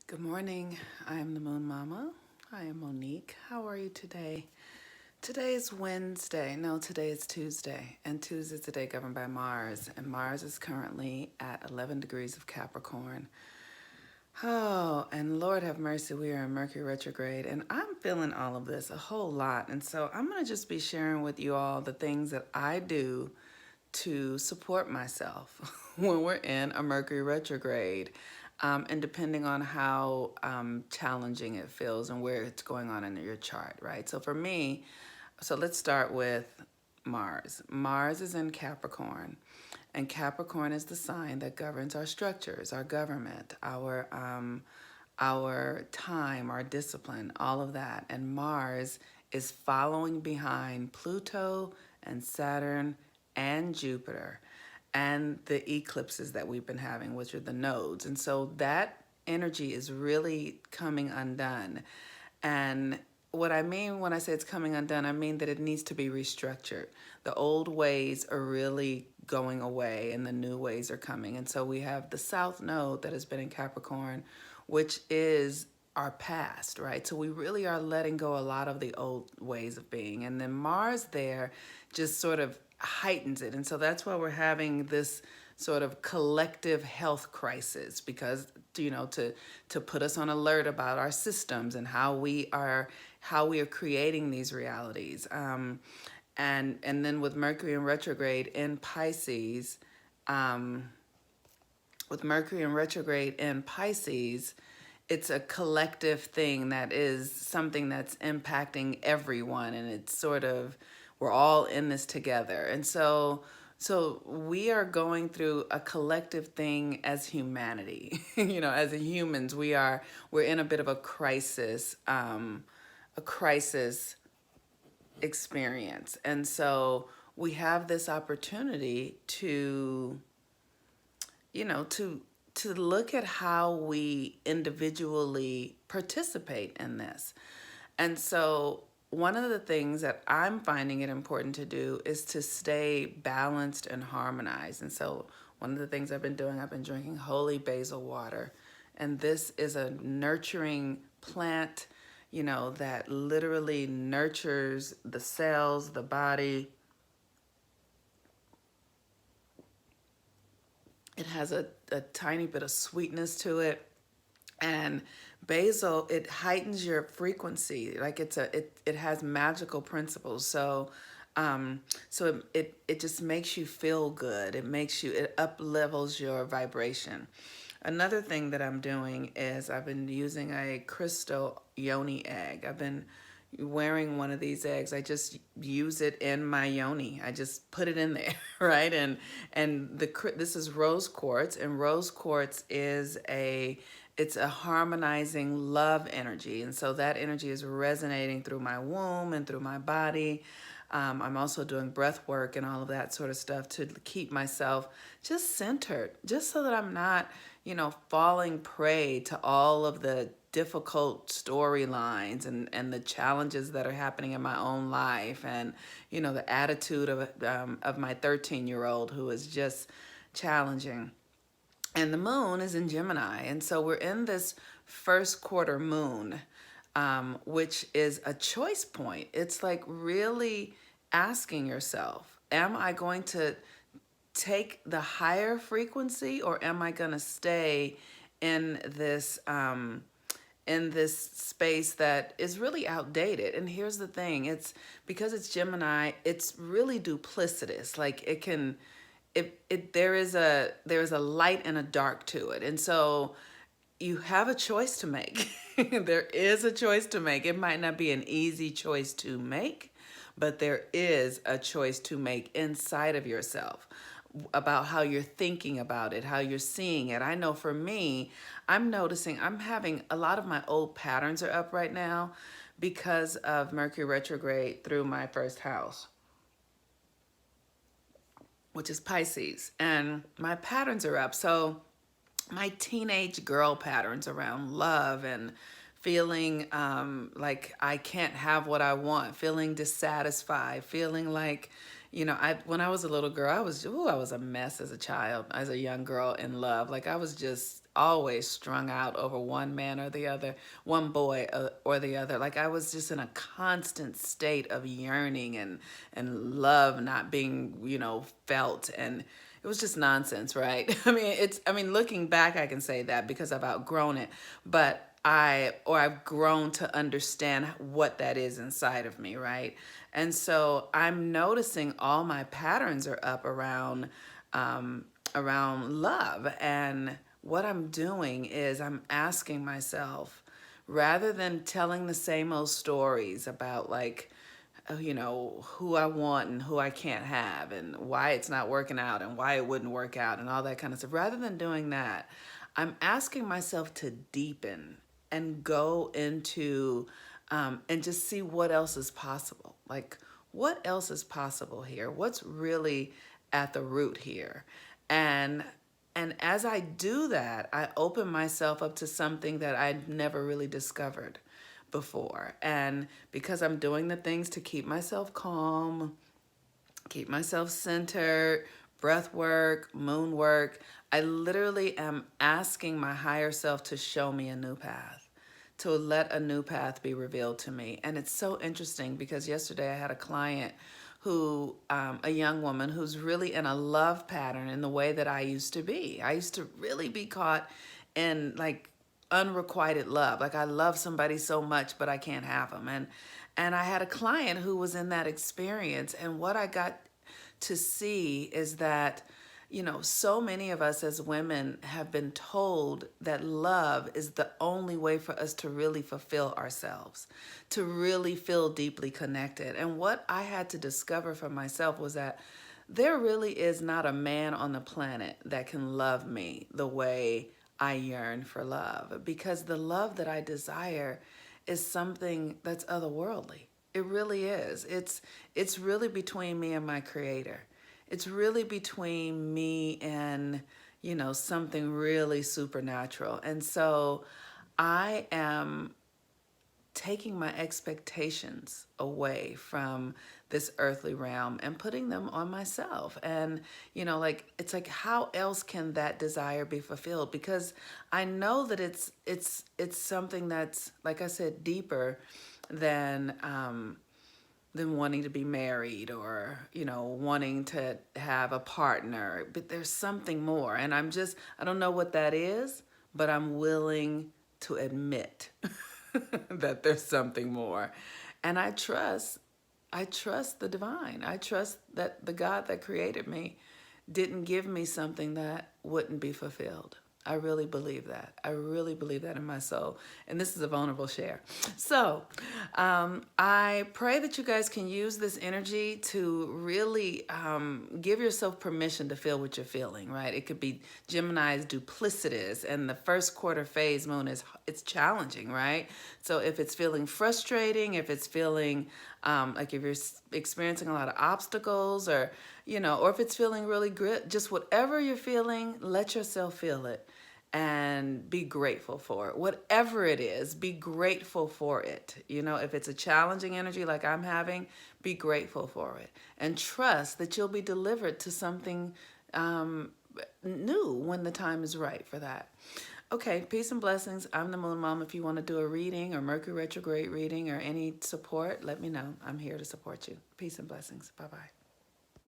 Good morning. I am the Moon Mama. I am Monique. How are you today? Today is Wednesday. No, today is Tuesday. And Tuesday is the day governed by Mars. And Mars is currently at 11 degrees of Capricorn. Oh, and Lord have mercy, we are in Mercury retrograde. And I'm feeling all of this a whole lot. And so I'm going to just be sharing with you all the things that I do to support myself when we're in a Mercury retrograde. And depending on how challenging it feels and where it's going on in your chart, right? So for me, let's start with Mars. Mars is in Capricorn, and Capricorn is the sign that governs our structures, our government, our time, our discipline, all of that. And Mars is following behind Pluto and Saturn and Jupiter and the eclipses that we've been having, which are the nodes. And so that energy is really coming undone. And what I mean when I say it's coming undone, I mean that it needs to be restructured. The old ways are really going away and the new ways are coming. And so we have the South Node that has been in Capricorn, which is our past, right? So we really are letting go a lot of the old ways of being. And then Mars there just sort of heightens it. And so that's why we're having this sort of collective health crisis, because to put us on alert about our systems and how we are creating these realities. And then with Mercury in retrograde in Pisces, with Mercury in retrograde in Pisces, it's a collective thing that is something that's impacting everyone, and it's sort of, we're all in this together. And so we are going through a collective thing as humanity. As humans, we're in a bit of a crisis experience. And so we have this opportunity to to look at how we individually participate in this. And so one of the things that I'm finding it important to do is to stay balanced and harmonized. And so one of the things I've been doing, I've been drinking holy basil water. And this is a nurturing plant, that literally nurtures the cells, the body. It has a tiny bit of sweetness to it. And basil, it heightens your frequency. Like it has magical principles. So it just makes you feel good. It up levels your vibration. Another thing that I'm doing is I've been using a crystal yoni egg. I've been wearing one of these eggs. I just use it in my yoni. I just put it in there, right? And this is rose quartz, and rose quartz it's a harmonizing love energy. And so that energy is resonating through my womb and through my body. I'm also doing breath work and all of that sort of stuff to keep myself just centered, just so that I'm not, falling prey to all of the difficult storylines and the challenges that are happening in my own life, and the attitude of my 13-year-old who is just challenging. And the moon is in Gemini, and so we're in this first quarter moon, which is a choice point. It's like really asking yourself, am I going to take the higher frequency, or am I going to stay in this space that is really outdated? And here's the thing, it's because it's Gemini, it's really duplicitous. Like there is a light and a dark to it. And so you have a choice to make. There is a choice to make. It might not be an easy choice to make, but there is a choice to make inside of yourself about how you're thinking about it, how you're seeing it. I know for me, I'm noticing I'm having a lot of my old patterns are up right now because of Mercury retrograde through my first house, which is Pisces. And my patterns are up. So my teenage girl patterns around love and feeling like I can't have what I want, feeling dissatisfied, feeling like, when I was a little girl, I was a mess as a child, as a young girl in love. Like I was just always strung out over one man or the other, one boy or the other. Like I was just in a constant state of yearning and love not being, felt, and it was just nonsense, right? I mean, looking back, I can say that because I've outgrown it, but I've grown to understand what that is inside of me, right? And so I'm noticing all my patterns are up around love. And what I'm doing is I'm asking myself, rather than telling the same old stories about like, who I want and who I can't have and why it's not working out and why it wouldn't work out and all that kind of stuff. Rather than doing that, I'm asking myself to deepen and go into and just see what else is possible. Like, what else is possible here? What's really at the root here? And and as I do that, I open myself up to something that I'd never really discovered before. And because I'm doing the things to keep myself calm, keep myself centered, breath work, moon work, I literally am asking my higher self to show me a new path, to let a new path be revealed to me. And it's so interesting because yesterday I had a client who, a young woman who's really in a love pattern in the way that I used to be. I used to really be caught in like unrequited love. Like I love somebody so much, but I can't have them. And I had a client who was in that experience. And what I got to see is that, so many of us as women have been told that love is the only way for us to really fulfill ourselves, to really feel deeply connected. And what I had to discover for myself was that there really is not a man on the planet that can love me the way I yearn for love, because the love that I desire is something that's otherworldly. It really is. It's really between me and my creator. It's really between me and, something really supernatural. And so I am taking my expectations away from this earthly realm and putting them on myself. And, like, it's like, how else can that desire be fulfilled? Because I know that it's something that's, like I said, deeper than wanting to be married or, wanting to have a partner. But there's something more. And I don't know what that is, but I'm willing to admit that there's something more. And I trust the divine. I trust that the God that created me didn't give me something that wouldn't be fulfilled. I really believe that. I really believe that in my soul. And this is a vulnerable share. So I pray that you guys can use this energy to really give yourself permission to feel what you're feeling, right? It could be Gemini's duplicitous, and the first quarter phase moon it's challenging, right? So if it's feeling frustrating, if it's feeling like if you're experiencing a lot of obstacles, or or if it's feeling really good, just whatever you're feeling, let yourself feel it and be grateful for it. Whatever it is, be grateful for it. If it's a challenging energy like I'm having, be grateful for it and trust that you'll be delivered to something new when the time is right for that. Okay, peace and blessings. I'm the Moon Mom. If you want to do a reading or Mercury retrograde reading or any support, let me know. I'm here to support you. Peace and blessings. Bye-bye.